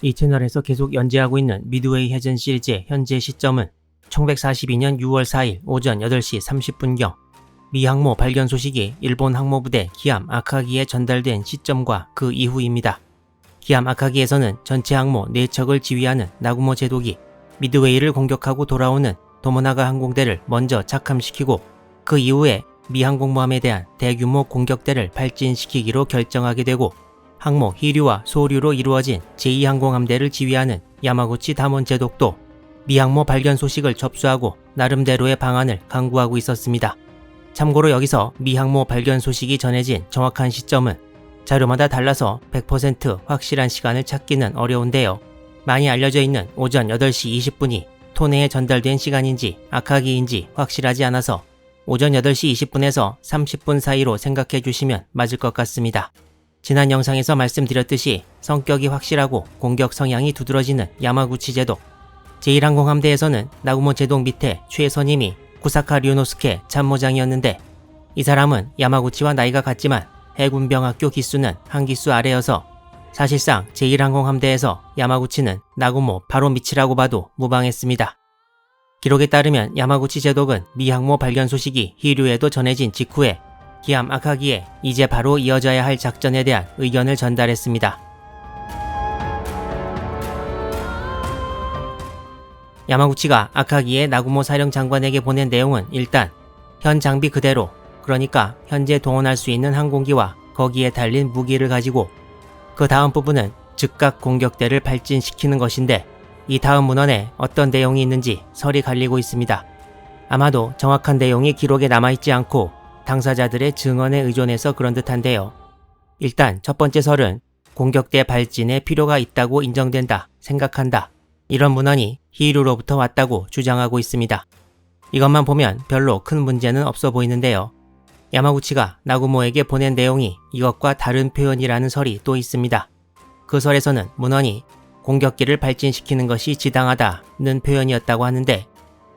이 채널에서 계속 연재하고 있는 미드웨이 해전 시리즈의 현재 시점은 1942년 6월 4일 오전 8시 30분경 미 항모 발견 소식이 일본 항모부대 기암 아카기에 전달된 시점과 그 이후입니다. 기암 아카기에서는 전체 항모 4척을 지휘하는 나구모 제독이 미드웨이를 공격하고 돌아오는 도모나가 항공대를 먼저 착함시키고 그 이후에 미 항공모함에 대한 대규모 공격대를 발진시키기로 결정하게 되고 항모 히류와 소류로 이루어진 제2항공함대를 지휘하는 야마구치 다몬 제독도 미 항모 발견 소식을 접수하고 나름대로의 방안을 강구하고 있었습니다. 참고로 여기서 미 항모 발견 소식이 전해진 정확한 시점은 자료마다 달라서 100% 확실한 시간을 찾기는 어려운데요. 많이 알려져 있는 오전 8시 20분이 토네에 전달된 시간인지 아카기인지 확실하지 않아서 오전 8시 20분에서 30분 사이로 생각해 주시면 맞을 것 같습니다. 지난 영상에서 말씀드렸듯이 성격이 확실하고 공격 성향이 두드러지는 야마구치 제독. 제1항공함대에서는 나구모 제독 밑에 최선임이 구사카 류노스케 참모장이었는데 이 사람은 야마구치와 나이가 같지만 해군병학교 기수는 한 기수 아래여서 사실상 제1항공함대에서 야마구치는 나구모 바로 밑이라고 봐도 무방했습니다. 기록에 따르면 야마구치 제독은 미 항모 발견 소식이 히류에도 전해진 직후에 기암 아카기에 이제 바로 이어져야 할 작전에 대한 의견을 전달했습니다. 야마구치가 아카기에 나구모 사령 장관에게 보낸 내용은 일단 현 장비 그대로, 그러니까 현재 동원할 수 있는 항공기와 거기에 달린 무기를 가지고 그 다음 부분은 즉각 공격대를 발진시키는 것인데 이 다음 문헌에 어떤 내용이 있는지 설이 갈리고 있습니다. 아마도 정확한 내용이 기록에 남아있지 않고 당사자들의 증언에 의존해서 그런 듯한데요. 일단 첫 번째 설은 공격대 발진에 필요가 있다고 인정된다, 생각한다. 이런 문헌이 히류로부터 왔다고 주장하고 있습니다. 이것만 보면 별로 큰 문제는 없어 보이는데요. 야마구치가 나구모에게 보낸 내용이 이것과 다른 표현이라는 설이 또 있습니다. 그 설에서는 문헌이 공격기를 발진시키는 것이 지당하다는 표현이었다고 하는데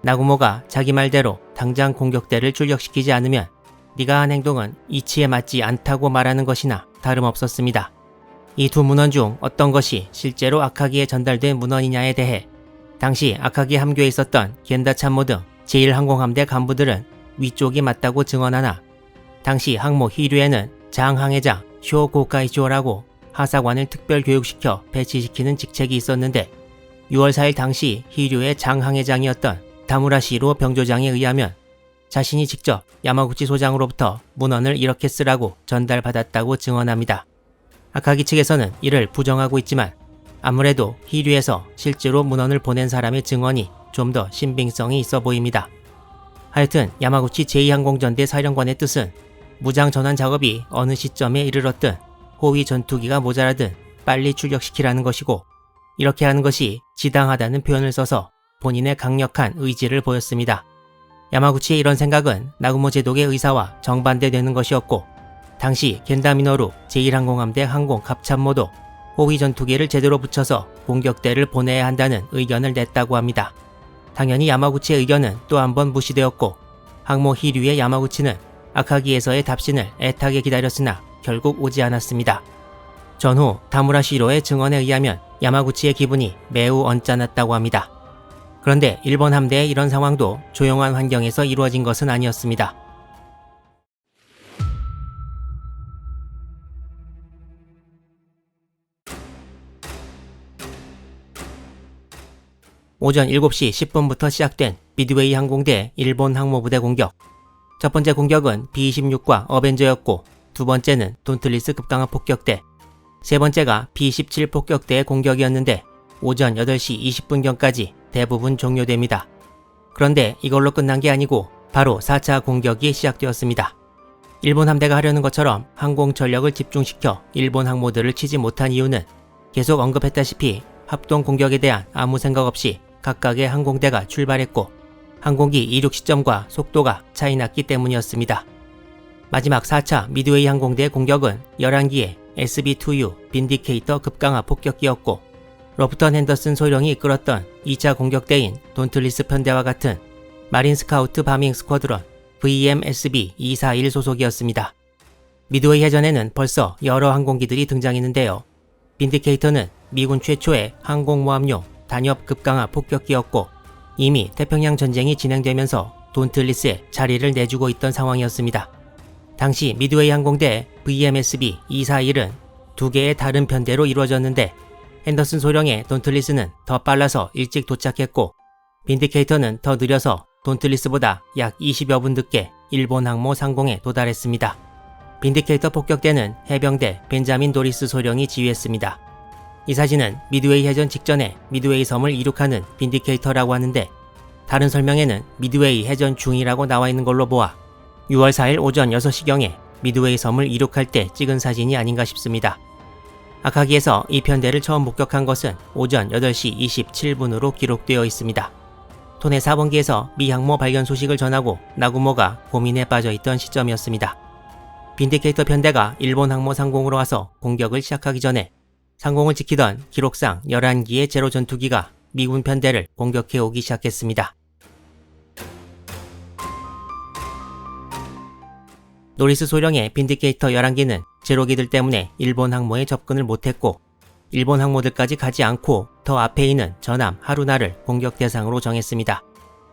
나구모가 자기 말대로 당장 공격대를 출격시키지 않으면 네가 한 행동은 이치에 맞지 않다고 말하는 것이나 다름없었습니다. 이 두 문헌 중 어떤 것이 실제로 아카기에 전달된 문헌이냐에 대해 당시 아카기 함교에 있었던 겐다 참모 등 제1항공함대 간부들은 위쪽이 맞다고 증언하나 당시 항모 히류에는 장 항해장 쇼 고카이쇼라고 하사관을 특별 교육시켜 배치시키는 직책이 있었는데 6월 4일 당시 히류의 장 항해장이었던 다무라시로 병조장에 의하면 자신이 직접 야마구치 소장으로부터 문헌을 이렇게 쓰라고 전달받았다고 증언합니다. 아카기 측에서는 이를 부정하고 있지만 아무래도 히류에서 실제로 문헌을 보낸 사람의 증언이 좀 더 신빙성이 있어 보입니다. 하여튼 야마구치 제2항공전대 사령관의 뜻은 무장 전환 작업이 어느 시점에 이르렀든 호위 전투기가 모자라든 빨리 출격시키라는 것이고 이렇게 하는 것이 지당하다는 표현을 써서 본인의 강력한 의지를 보였습니다. 야마구치의 이런 생각은 나구모 제독의 의사와 정반대되는 것이었고 당시 겐다 미노루 제1항공함대 항공 갑참모도 호위 전투기를 제대로 붙여서 공격대를 보내야 한다는 의견을 냈다고 합니다. 당연히 야마구치의 의견은 또 한 번 무시되었고 항모 히류의 야마구치는 아카기에서의 답신을 애타게 기다렸으나 결국 오지 않았습니다. 전후 다무라시로의 증언에 의하면 야마구치의 기분이 매우 언짢았다고 합니다. 그런데 일본 함대의 이런 상황도 조용한 환경에서 이루어진 것은 아니었습니다. 오전 7시 10분부터 시작된 미드웨이 항공대 일본 항모부대 공격. 첫 번째 공격은 B-26과 어벤져였고 두 번째는 돈틀리스 급강화 폭격대, 세 번째가 B-17 폭격대의 공격이었는데 오전 8시 20분경까지 대부분 종료됩니다. 그런데 이걸로 끝난 게 아니고 바로 4차 공격이 시작되었습니다. 일본 함대가 하려는 것처럼 항공 전력을 집중시켜 일본 항모들을 치지 못한 이유는 계속 언급했다시피 합동 공격에 대한 아무 생각 없이 각각의 항공대가 출발했고 항공기 이륙 시점과 속도가 차이 났기 때문이었습니다. 마지막 4차 미드웨이 항공대의 공격은 11기의 SB2U 빈디케이터 급강화 폭격기였고 로프턴 핸더슨 소령이 이끌었던 2차 공격대인 돈틀리스 편대와 같은 마린 스카우트 바밍 스쿼드론 VMSB-241 소속이었습니다. 미드웨이 해전에는 벌써 여러 항공기들이 등장했는데요. 빈디케이터는 미군 최초의 항공모함용 단엽 급강하 폭격기였고 이미 태평양 전쟁이 진행되면서 돈틀리스에 자리를 내주고 있던 상황이었습니다. 당시 미드웨이 항공대 VMSB 241은 두 개의 다른 편대로 이루어졌는데 핸더슨 소령의 돈틀리스는 더 빨라서 일찍 도착했고 빈디케이터는 더 느려서 돈틀리스보다 약 20여 분 늦게 일본 항모 상공에 도달했습니다. 빈디케이터 폭격대는 해병대 벤자민 도리스 소령이 지휘했습니다. 이 사진은 미드웨이 해전 직전에 미드웨이 섬을 이륙하는 빈디케이터라고 하는데 다른 설명에는 미드웨이 해전 중이라고 나와 있는 걸로 보아 6월 4일 오전 6시경에 미드웨이 섬을 이륙할 때 찍은 사진이 아닌가 싶습니다. 아카기에서 이 편대를 처음 목격한 것은 오전 8시 27분으로 기록되어 있습니다. 토네 4번기에서 미 항모 발견 소식을 전하고 나구모가 고민에 빠져있던 시점이었습니다. 빈디케이터 편대가 일본 항모 상공으로 와서 공격을 시작하기 전에 상공을 지키던 기록상 11기의 제로 전투기가 미군 편대를 공격해오기 시작했습니다. 노리스 소령의 빈디케이터 11기는 제로기들 때문에 일본 항모에 접근을 못했고 일본 항모들까지 가지 않고 더 앞에 있는 전함 하루나를 공격 대상으로 정했습니다.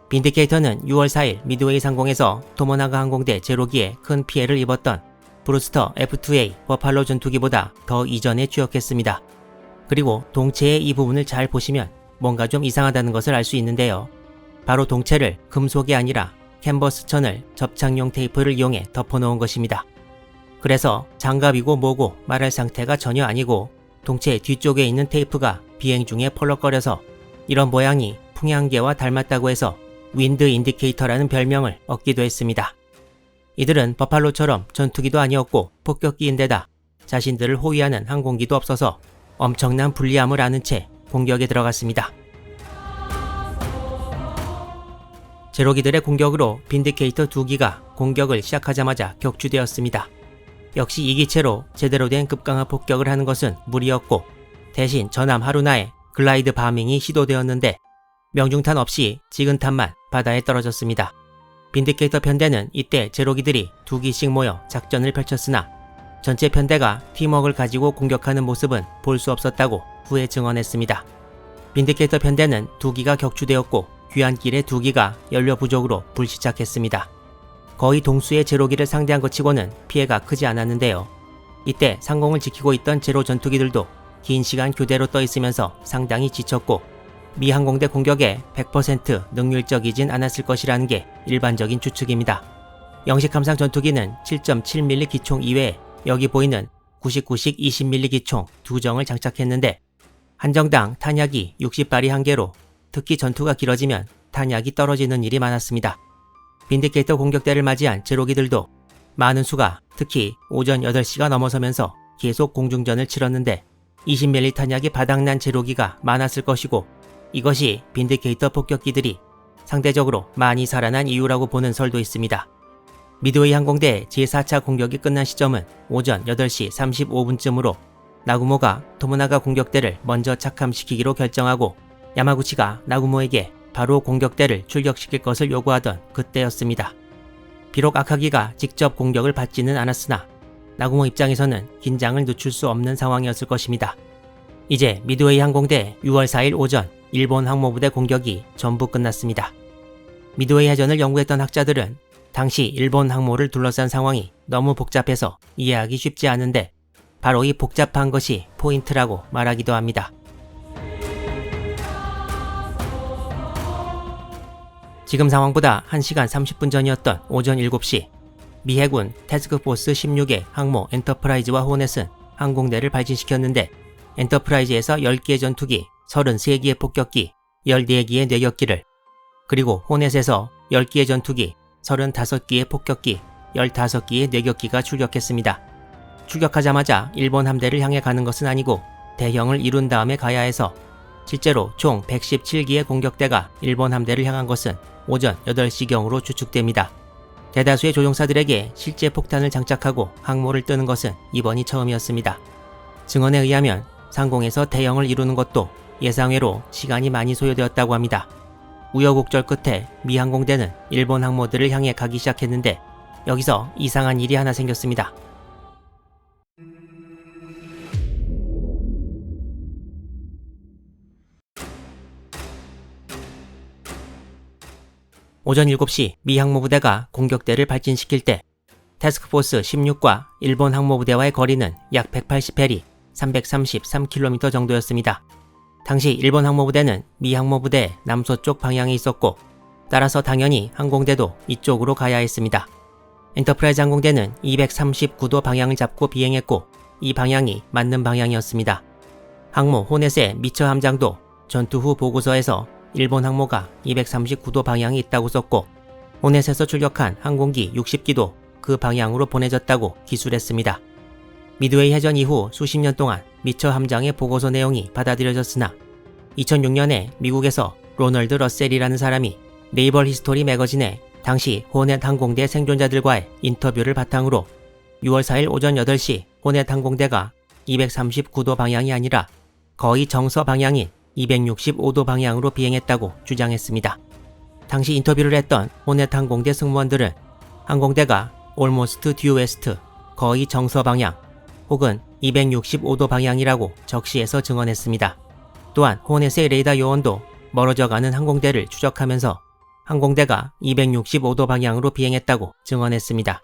빈디케이터는 6월 4일 미드웨이 상공에서 토모나가 항공대 제로기에 큰 피해를 입었던 브루스터 F2A 버팔로 전투기보다 더 이전에 추격했습니다. 그리고 동체의 이 부분을 잘 보시면 뭔가 좀 이상하다는 것을 알 수 있는데요. 바로 동체를 금속이 아니라 캔버스 천을 접착용 테이프를 이용해 덮어놓은 것입니다. 그래서 장갑이고 뭐고 말할 상태가 전혀 아니고 동체 뒤쪽에 있는 테이프가 비행 중에 펄럭거려서 이런 모양이 풍향계와 닮았다고 해서 윈드 인디케이터라는 별명을 얻기도 했습니다. 이들은 버팔로처럼 전투기도 아니었고 폭격기인데다 자신들을 호위하는 항공기도 없어서 엄청난 불리함을 아는 채 공격에 들어갔습니다. 제로기들의 공격으로 빈디케이터 2기가 공격을 시작하자마자 격추되었습니다. 역시 이 기체로 제대로 된 급강하 폭격을 하는 것은 무리였고 대신 전함 하루나의 글라이드 바밍이 시도되었는데 명중탄 없이 지근탄만 바다에 떨어졌습니다. 빈디케이터 편대는 이때 제로기들이 2기씩 모여 작전을 펼쳤으나 전체 편대가 팀워크를 가지고 공격하는 모습은 볼 수 없었다고 후에 증언했습니다. 빈디케이터 편대는 2기가 격추되었고 귀환길의 2기가 연료 부족으로 불시착했습니다. 거의 동수의 제로기를 상대한 것 치고는 피해가 크지 않았는데요. 이때 상공을 지키고 있던 제로 전투기들도 긴 시간 교대로 떠 있으면서 상당히 지쳤고 미 항공대 공격에 100% 능률적이진 않았을 것이라는 게 일반적인 추측입니다. 영식 함상 전투기는 7.7mm 기총 이외에 여기 보이는 99식 20mm 기총 2정을 장착했는데 한정당 탄약이 60발이 한계로 특히 전투가 길어지면 탄약이 떨어지는 일이 많았습니다. 빈디케이터 공격대를 맞이한 제로기들도 많은 수가 특히 오전 8시가 넘어서면서 계속 공중전을 치렀는데 20mm 탄약이 바닥난 제로기가 많았을 것이고 이것이 빈디케이터 폭격기들이 상대적으로 많이 살아난 이유라고 보는 설도 있습니다. 미드웨이 항공대 제4차 공격이 끝난 시점은 오전 8시 35분쯤으로 나구모가 토모나가 공격대를 먼저 착함시키기로 결정하고 야마구치가 나구모에게 바로 공격대를 출격시킬 것을 요구하던 그때였습니다. 비록 아카기가 직접 공격을 받지는 않았으나 나구모 입장에서는 긴장을 늦출 수 없는 상황이었을 것입니다. 이제 미드웨이 항공대 6월 4일 오전 일본 항모부대 공격이 전부 끝났습니다. 미드웨이 해전을 연구했던 학자들은 당시 일본 항모를 둘러싼 상황이 너무 복잡해서 이해하기 쉽지 않은데 바로 이 복잡한 것이 포인트라고 말하기도 합니다. 지금 상황보다 1시간 30분 전이었던 오전 7시 미 해군 태스크포스 16의 항모 엔터프라이즈와 호넷은 항공대를 발진시켰는데 엔터프라이즈에서 10기의 전투기, 33기의 폭격기, 14기의 뇌격기를 그리고 호넷에서 10기의 전투기, 35기의 폭격기, 15기의 뇌격기가 출격했습니다. 출격하자마자 일본 함대를 향해 가는 것은 아니고 대형을 이룬 다음에 가야 해서 실제로 총 117기의 공격대가 일본 함대를 향한 것은 오전 8시경으로 추측됩니다. 대다수의 조종사들에게 실제 폭탄을 장착하고 항모를 뜨는 것은 이번이 처음이었습니다. 증언에 의하면 상공에서 대형을 이루는 것도 예상외로 시간이 많이 소요되었다고 합니다. 우여곡절 끝에 미 항공대는 일본 항모들을 향해 가기 시작했는데 여기서 이상한 일이 하나 생겼습니다. 오전 7시 미 항모부대가 공격대를 발진시킬 때 태스크포스 16과 일본 항모부대와의 거리는 약 180해리, 333km 정도였습니다. 당시 일본 항모부대는 미 항모부대의 남서쪽 방향에 있었고 따라서 당연히 항공대도 이쪽으로 가야 했습니다. 엔터프라이즈 항공대는 239도 방향을 잡고 비행했고 이 방향이 맞는 방향이었습니다. 항모 호넷의 미처 함장도 전투 후 보고서에서 일본 항모가 239도 방향이 있다고 썼고 호넷에서 출격한 항공기 60기도 그 방향으로 보내졌다고 기술했습니다. 미드웨이 해전 이후 수십 년 동안 미처 함장의 보고서 내용이 받아들여졌으나 2006년에 미국에서 로널드 러셀이라는 사람이 네이벌 히스토리 매거진에 당시 호넷 항공대 생존자들과의 인터뷰를 바탕으로 6월 4일 오전 8시 호넷 항공대가 239도 방향이 아니라 거의 정서 방향인 265도 방향으로 비행했다고 주장했습니다. 당시 인터뷰를 했던 호넷 항공대 승무원들은 항공대가 almost due west, 거의 정서 방향 혹은 265도 방향이라고 적시해서 증언했습니다. 또한 호넷의 레이더 요원도 멀어져가는 항공대를 추적하면서 항공대가 265도 방향으로 비행했다고 증언했습니다.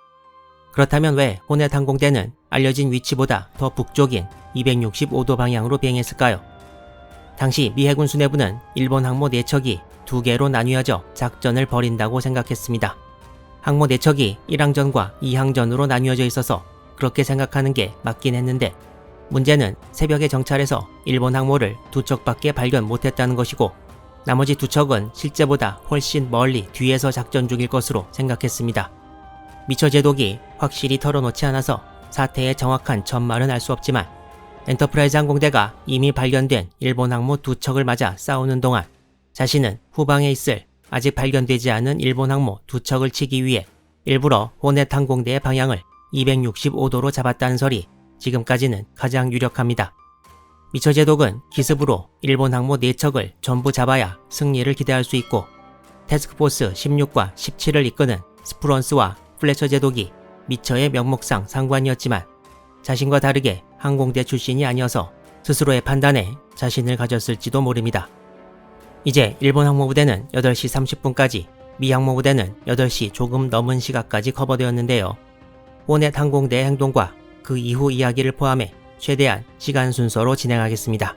그렇다면 왜 호넷 항공대는 알려진 위치보다 더 북쪽인 265도 방향으로 비행했을까요? 당시 미 해군 수뇌부는 일본 항모 4척이 2개로 나뉘어져 작전을 벌인다고 생각했습니다. 항모 4척이 1항전과 2항전으로 나뉘어져 있어서 그렇게 생각하는 게 맞긴 했는데 문제는 새벽에 정찰해서 일본 항모를 2척밖에 발견 못했다는 것이고 나머지 2척은 실제보다 훨씬 멀리 뒤에서 작전 중일 것으로 생각했습니다. 미처 제독이 확실히 털어놓지 않아서 사태의 정확한 전말은 알 수 없지만 엔터프라이즈 항공대가 이미 발견된 일본 항모 2척을 맞아 싸우는 동안 자신은 후방에 있을 아직 발견되지 않은 일본 항모 2척을 치기 위해 일부러 호넷 항공대의 방향을 265도로 잡았다는 설이 지금까지는 가장 유력합니다. 미처 제독은 기습으로 일본 항모 4척을 전부 잡아야 승리를 기대할 수 있고 태스크포스 16과 17을 이끄는 스프런스와 플래처 제독이 미처의 명목상 상관이었지만 자신과 다르게 항공대 출신이 아니어서 스스로의 판단에 자신을 가졌을지도 모릅니다. 이제 일본 항모부대는 8시 30분까지, 미 항모부대는 8시 조금 넘은 시각까지 커버되었는데요. 호넷 항공대의 행동과 그 이후 이야기를 포함해 최대한 시간 순서로 진행하겠습니다.